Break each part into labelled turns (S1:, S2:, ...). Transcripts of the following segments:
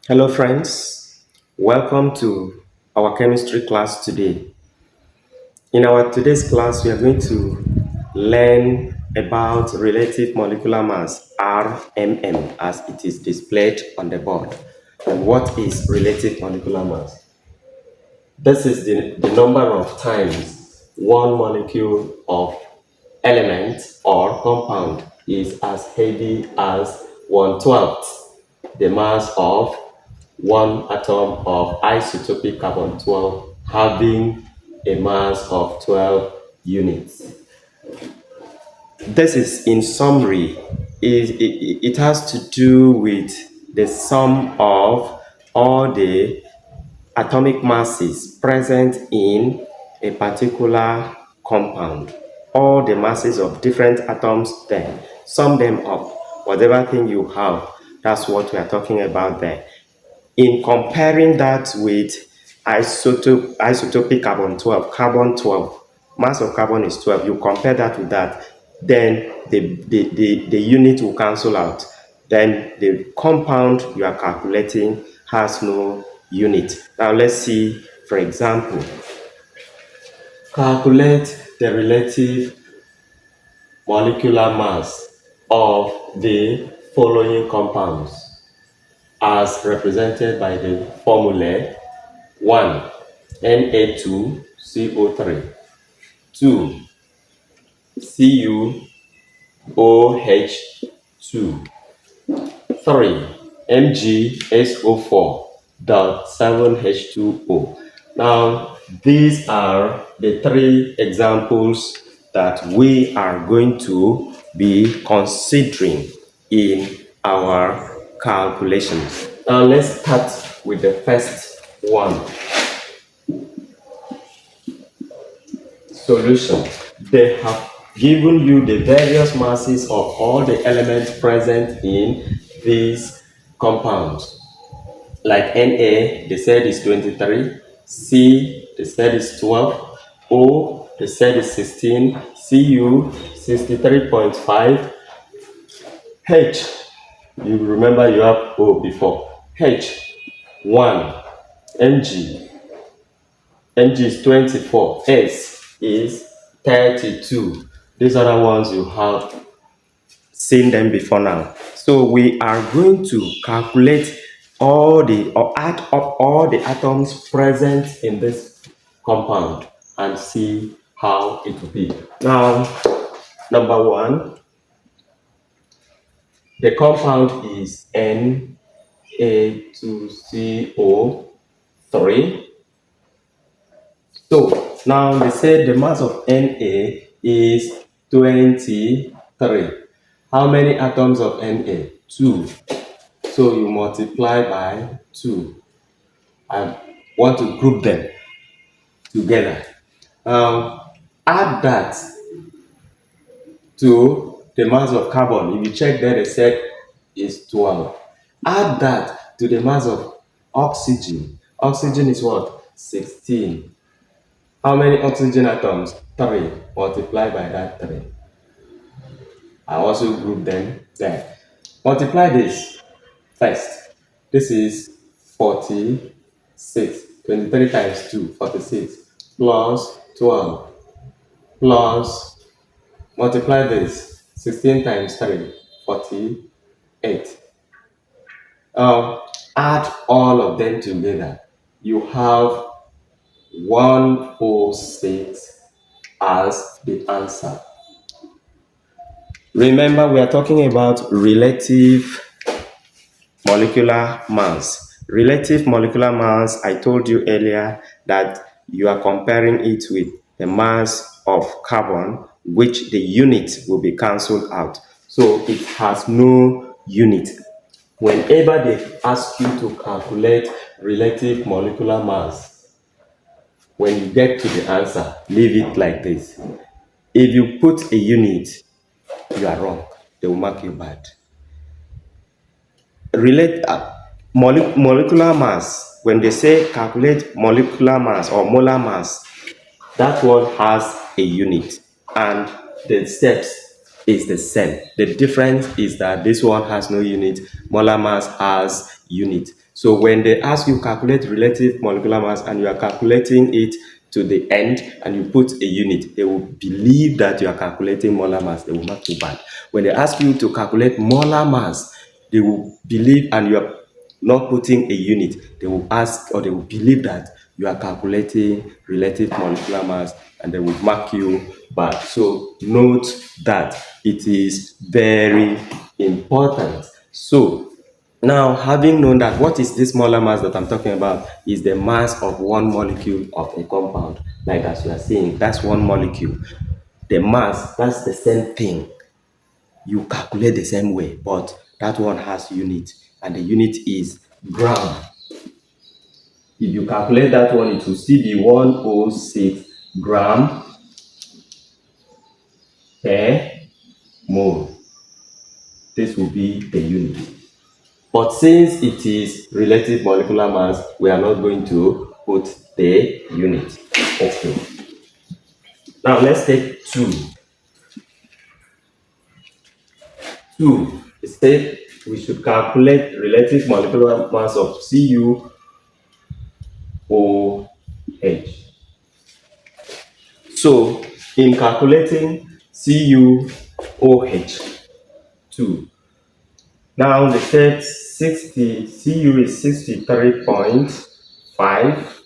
S1: Hello friends, welcome to our chemistry class today. In our today's class, we are going to learn about relative molecular mass RMM as it is displayed on the board. And what is relative molecular mass? This is the number of times one molecule of element or compound is as heavy as 1/12 the mass of one atom of isotopic carbon 12 having a mass of 12 units. This is in summary, it has to do with the sum of all the atomic masses present in a particular compound. All the masses of different atoms there. Sum them up. Whatever thing you have, that's what we are talking about there. In comparing that with isotopic carbon 12, mass of carbon is 12, you compare that with that, then the unit will cancel out. Then the compound you are calculating has no unit. Now let's see, for example, calculate the relative molecular mass of the following compounds as represented by the formula 1. Na2CO3 2. CuOH2 3. MgSO4.7H2O. Now, these are the three examples that we are going to be considering in our calculations. Now, let's start with the first one. Solution. They have given you the various masses of all the elements present in these compounds. Like Na, they said is 23, C, they said is 12, O, they said is 16, Cu, 63.5, H, you remember you have O before, H, 1, Mg, Mg is 24, S is 32. These other ones you have seen them before now. So we are going to calculate or add up all the atoms present in this compound and see how it will be. Now, number one, the compound is Na2CO3. So now they said the mass of Na is 23. How many atoms of Na? 2. So you multiply by 2. I want to group them together. Add that to the mass of carbon. If you check there, they said is 12. Add that to the mass of oxygen. Oxygen is what? 16. How many oxygen atoms? 3. Multiply by that 3. I also group them there. Multiply this first. This is 46. 23 times 2, 46. Plus 12. Plus, multiply this. 16 times 3, 48. Add all of them together. You have 106 as the answer. Remember, we are talking about relative molecular mass. Relative molecular mass, I told you earlier that you are comparing it with the mass of carbon, which the unit will be cancelled out. So it has no unit. Whenever they ask you to calculate relative molecular mass, when you get to the answer, leave it like this. If you put a unit, you are wrong. They will mark you bad. Molecular mass, when they say calculate molecular mass or molar mass, that one has a unit and the steps is the same. The difference is that this one has no unit, molar mass has unit. So when they ask you calculate relative molecular mass and you are calculating it to the end and you put a unit, they will believe that you are calculating molar mass. They will mark you bad. When they ask you to calculate molar mass, they will believe and you are not putting a unit. They will ask or they will believe that you are calculating relative molecular mass and they will mark you bad. So note that it is very important. So now, having known that, what is this molar mass that I'm talking about? Is the mass of one molecule of a compound. Like as you are seeing, that's one molecule. The mass, that's the same thing. You calculate the same way, but that one has unit, and the unit is gram. If you calculate that one, it will still be 106 gram per mole. This will be the unit. But since it is relative molecular mass, we are not going to put the unit. Okay. Now let's take 2. 2. It said we should calculate relative molecular mass of CuOH. So in calculating CuOH 2, now they said 60, Cu is 63.5.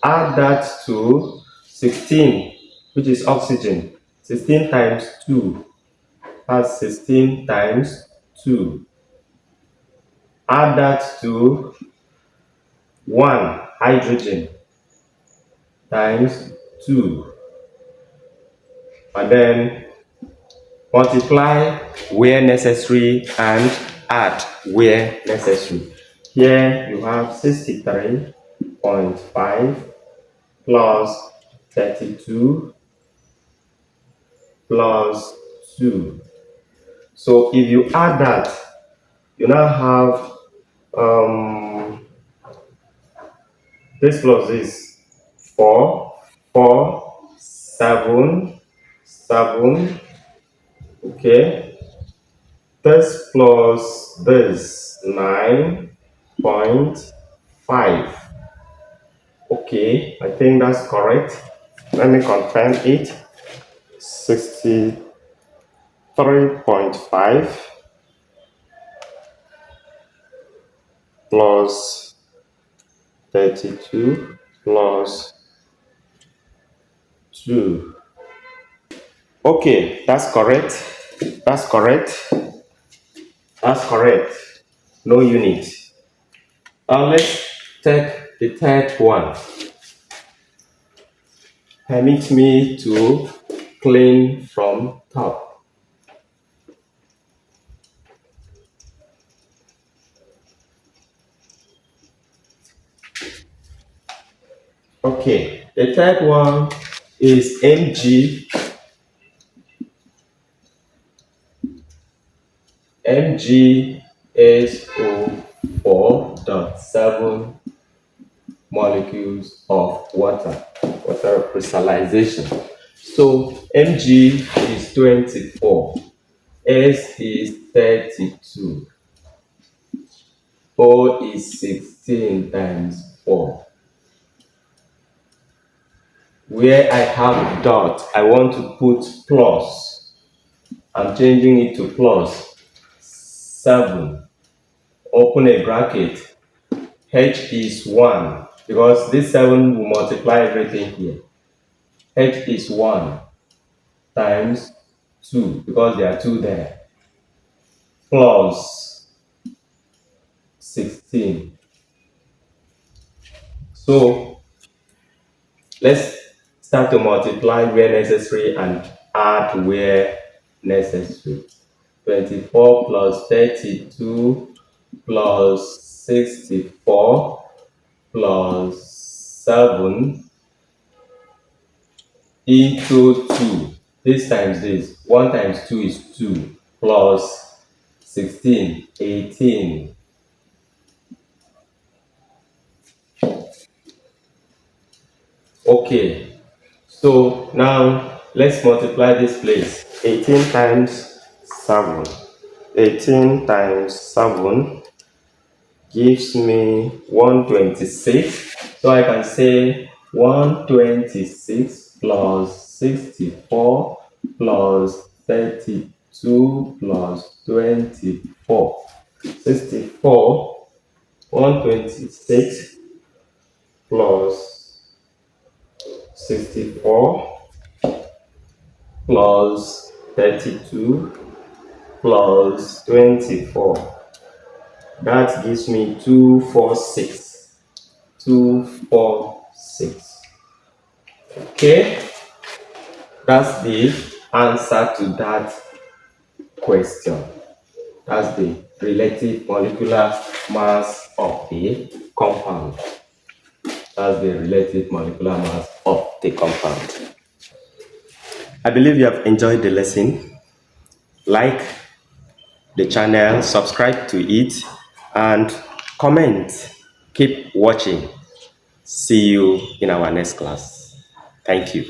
S1: Add that to 16, which is oxygen. 16 times 2. That's 16 times 2. Add that to 1, hydrogen, times 2. And then multiply where necessary and add where necessary. Here you have 63.5 plus 32 plus 2. So if you add that, you now have this plus this 4, 4, 7, 7. Okay. This plus this 9.5. Okay, I think that's correct. Let me confirm it. 63.5 plus 32 plus 2. Okay, that's correct. That's correct. That's correct. No unit. Now let's take the third one. Permit me to clean from top. Okay, the third one is MgSO4.7 molecules of water crystallization. So Mg is 24, S is 32, O is 16 times 4. Where I have dot, I want to put plus. I'm changing it to plus 7. Open a bracket. H is 1 because this 7 will multiply everything here. H is 1 times 2 because there are 2 there, plus 16. So let's start to multiply where necessary and add where necessary. 24 plus 32 plus 64 plus 7 into 2. This times this. 1 times 2 is 2 plus 16, 18. Okay, so now let's multiply this place. 18 times 7. 18 times 7 gives me 126. So I can say 126 plus 64 plus 32 plus 24. 64, 126 plus 64 plus 32 plus 24. That gives me 246. 246. Okay, that's the answer to that question. That's the relative molecular mass of the compound. That's the relative molecular mass of the compound. I believe you have enjoyed the lesson. Like the channel, subscribe to it, and comment. Keep watching. See you in our next class. Thank you.